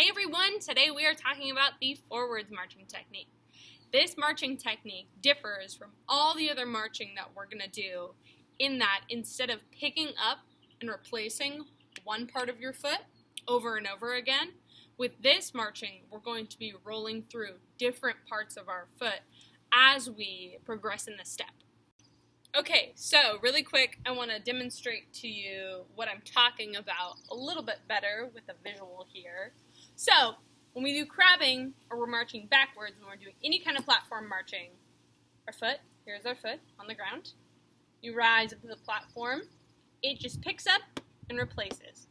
Hey everyone, today we are talking about the forwards marching technique. This marching technique differs from all the other marching that we're going to do in that instead of picking up and replacing one part of your foot over and over again, with this marching we're going to be rolling through different parts of our foot as we progress in the step. Okay, so really quick, I want to demonstrate to you what I'm talking about a little bit better with a visual here. So, when we do crabbing, or we're marching backwards, when we're doing any kind of platform marching, here's our foot on the ground. You rise up to the platform, it just picks up and replaces.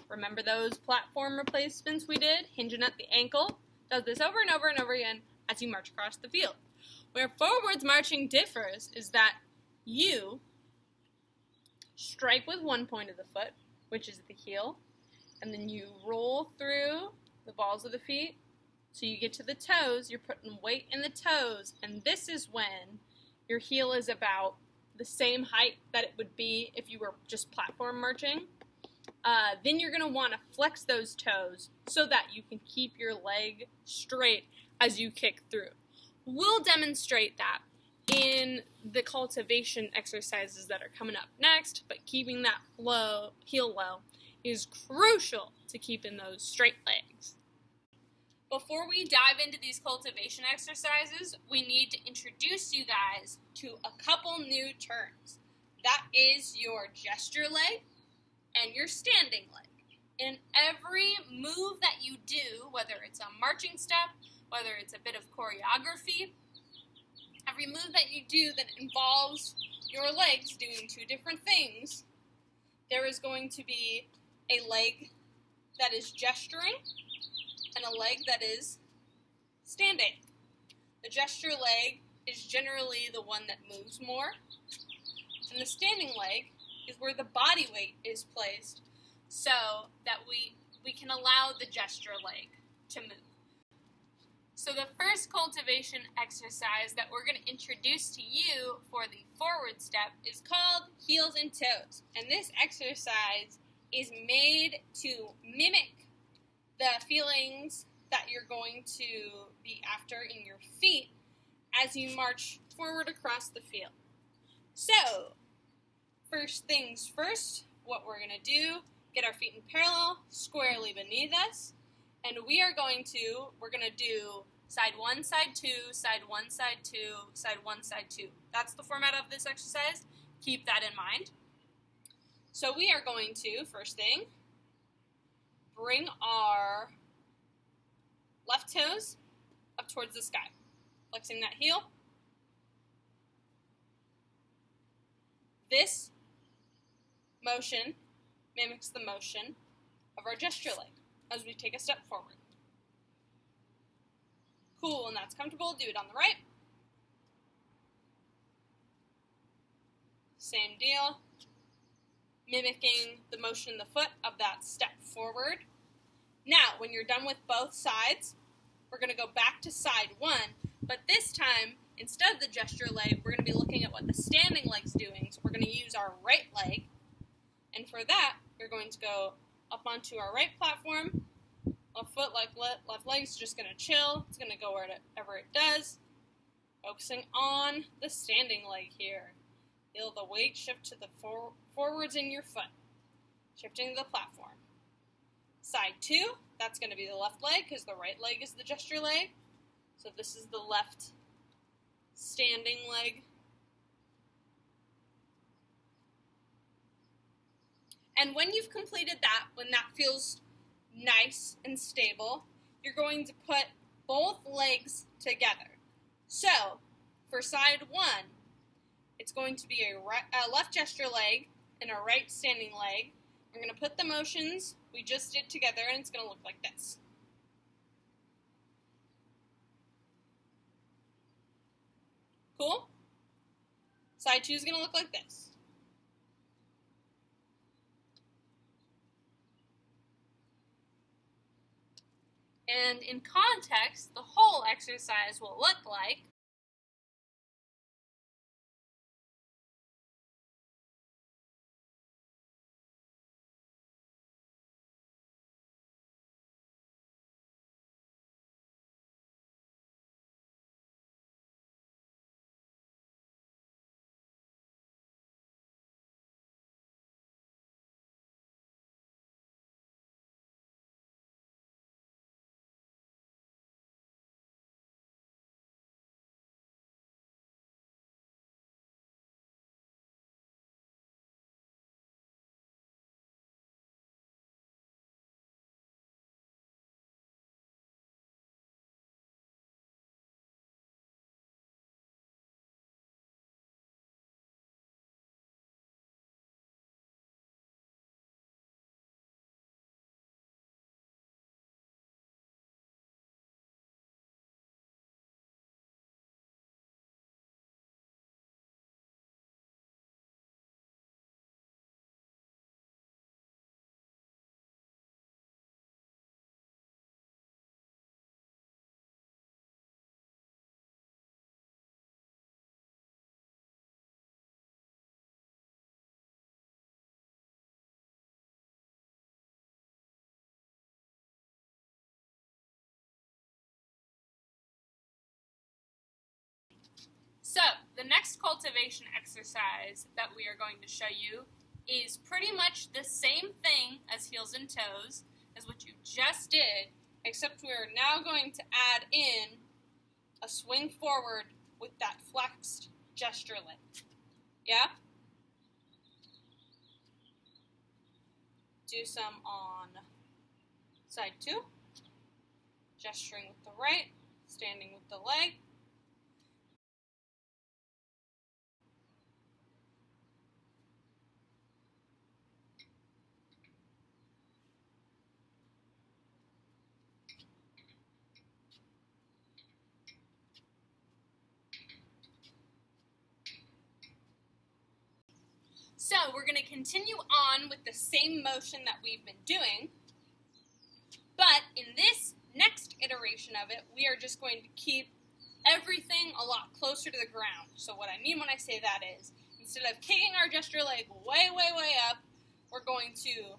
Remember those platform replacements we did, hinging at the ankle? Does this over and over and over again as you march across the field. Where forwards marching differs is that you strike with one point of the foot, which is the heel, and then you roll through the balls of the feet, so you get to the toes, you're putting weight in the toes, and this is when your heel is about the same height that it would be if you were just platform marching. Then you're going to want to flex those toes so that you can keep your leg straight as you kick through. We'll demonstrate that in the cultivation exercises that are coming up next, but keeping that heel low is crucial to keeping those straight legs. Before we dive into these cultivation exercises, we need to introduce you guys to a couple new terms. That is your gesture leg and your standing leg. In every move that you do, whether it's a marching step, whether it's a bit of choreography, every move that you do that involves your legs doing two different things, there is going to be a leg that is gesturing and a leg that is standing. The gesture leg is generally the one that moves more, and the standing leg is where the body weight is placed so that we can allow the gesture leg to move. So the first cultivation exercise that we're going to introduce to you for the forward step is called heels and toes. And this exercise is made to mimic the feelings that you're going to be after in your feet as you march forward across the field. So, first things first, what we're going to do, get our feet in parallel, squarely beneath us, and we're going to do side one, side two, side one, side two, side one, side two. That's the format of this exercise. Keep that in mind. So we are going to, first thing, bring our left toes up towards the sky, flexing that heel. This motion mimics the motion of our gesture leg as we take a step forward. Cool, and that's comfortable. Do it on the right. Same deal. Mimicking the motion in the foot of that step forward. Now, when you're done with both sides, we're going to go back to side one, but this time, instead of the gesture leg, we're going to be looking at what the standing leg's doing. So we're going to use our right leg, and for that, we're going to go up onto our right platform. Left foot, left leg's just going to chill. It's going to go wherever it does. Focusing on the standing leg here. Feel the weight shift to the forwards in your foot. Shifting to the platform. Side two, that's going to be the left leg because the right leg is the gesture leg. So this is the left standing leg. And when you've completed that, when that feels nice and stable, you're going to put both legs together. So, for side one, it's going to be a left gesture leg and a right standing leg. We're going to put the motions we just did together, and it's going to look like this. Cool? Side two is going to look like this. And in context, the whole exercise will look like So, the next cultivation exercise that we are going to show you is pretty much the same thing as heels and toes as what you just did, except we are now going to add in a swing forward with that flexed gesture leg. Yeah? Do some on side 2, gesturing with the right, standing with the leg. So we're going to continue on with the same motion that we've been doing, but in this next iteration of it, we are just going to keep everything a lot closer to the ground. So what I mean when I say that is, instead of kicking our gesture leg way, way, way up, we're going to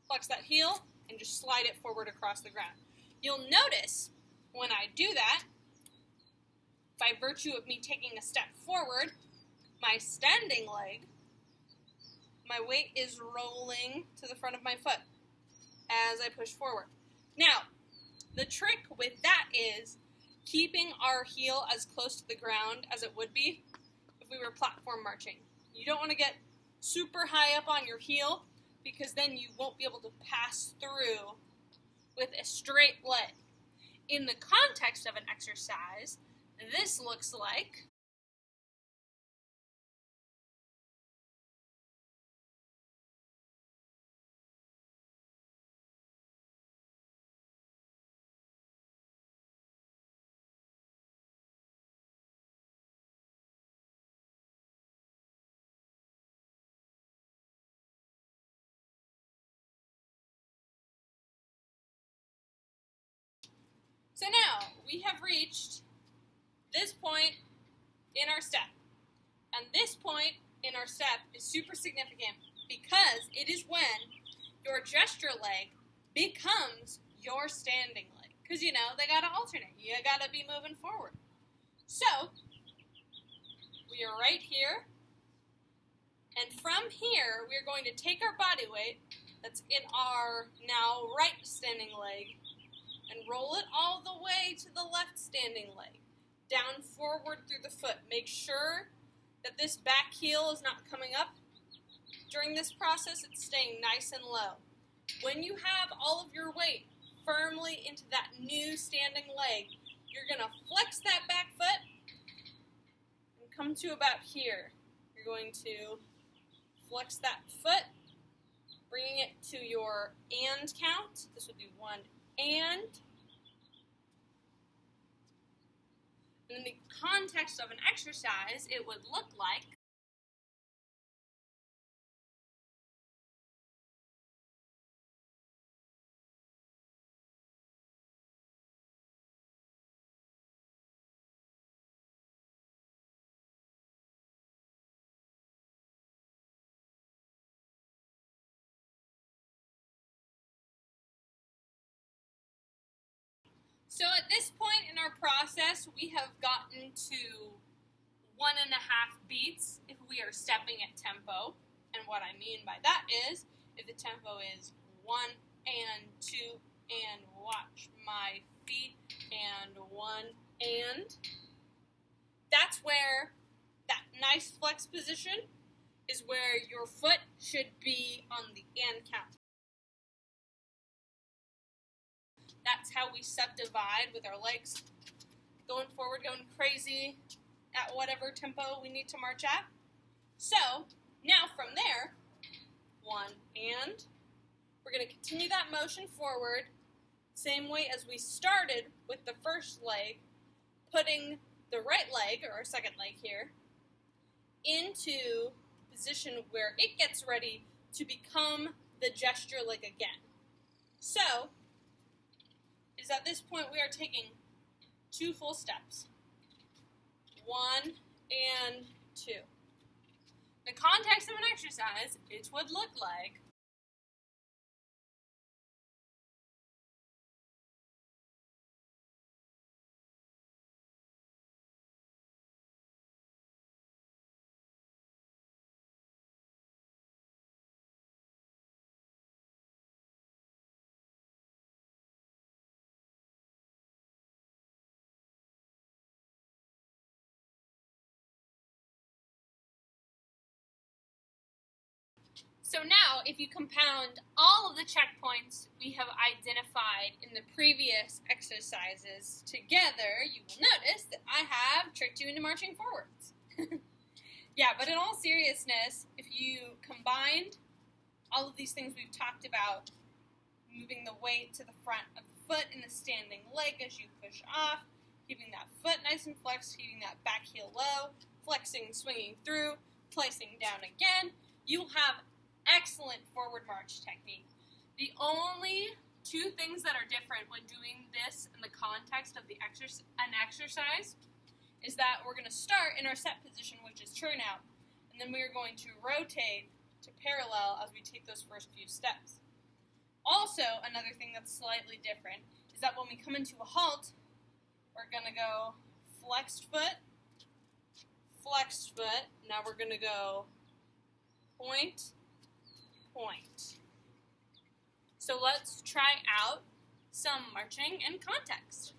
flex that heel and just slide it forward across the ground. You'll notice when I do that, by virtue of me taking a step forward, my standing leg, my weight is rolling to the front of my foot as I push forward. Now, the trick with that is keeping our heel as close to the ground as it would be if we were platform marching. You don't want to get super high up on your heel because then you won't be able to pass through with a straight leg. In the context of an exercise, this looks like so now we have reached this point in our step. And this point in our step is super significant because it is when your gesture leg becomes your standing leg. Because, you know, they got to alternate. You got to be moving forward. So, we are right here. And from here, we are going to take our body weight that's in our now right standing leg and roll it all the way to the left standing leg. Down forward through the foot. Make sure that this back heel is not coming up. During this process, it's staying nice and low. When you have all of your weight firmly into that new standing leg, you're going to flex that back foot and come to about here. You're going to flex that foot, bringing it to your and count. This would be 1 and. In the context of an exercise, it would look like so at this point in our process, we have gotten to 1.5 beats if we are stepping at tempo. And what I mean by that is, if the tempo is 1 and 2 and watch my feet and 1 and, that's where that nice flex position is where your foot should be on the and count. That's how we subdivide with our legs going forward, going crazy at whatever tempo we need to march at. So, now from there, 1 and, we're going to continue that motion forward, same way as we started with the first leg, putting the right leg, or our second leg here, into the position where it gets ready to become the gesture leg again. So, is at this point we are taking 2 full steps. 1 and 2. In the context of an exercise, it would look like So now, if you compound all of the checkpoints we have identified in the previous exercises together, you will notice that I have tricked you into marching forwards. Yeah, but in all seriousness, if you combined all of these things we've talked about, moving the weight to the front of the foot in the standing leg as you push off, keeping that foot nice and flexed, keeping that back heel low, flexing, swinging through, placing down again, you'll have excellent forward march technique. The only two things that are different when doing this in the context of an exercise is that we're going to start in our set position, which is turn out, and then we are going to rotate to parallel as we take those first few steps. Also, another thing that's slightly different is that when we come into a halt, we're going to go flexed foot, now we're going to go point, point. So let's try out some marching in context.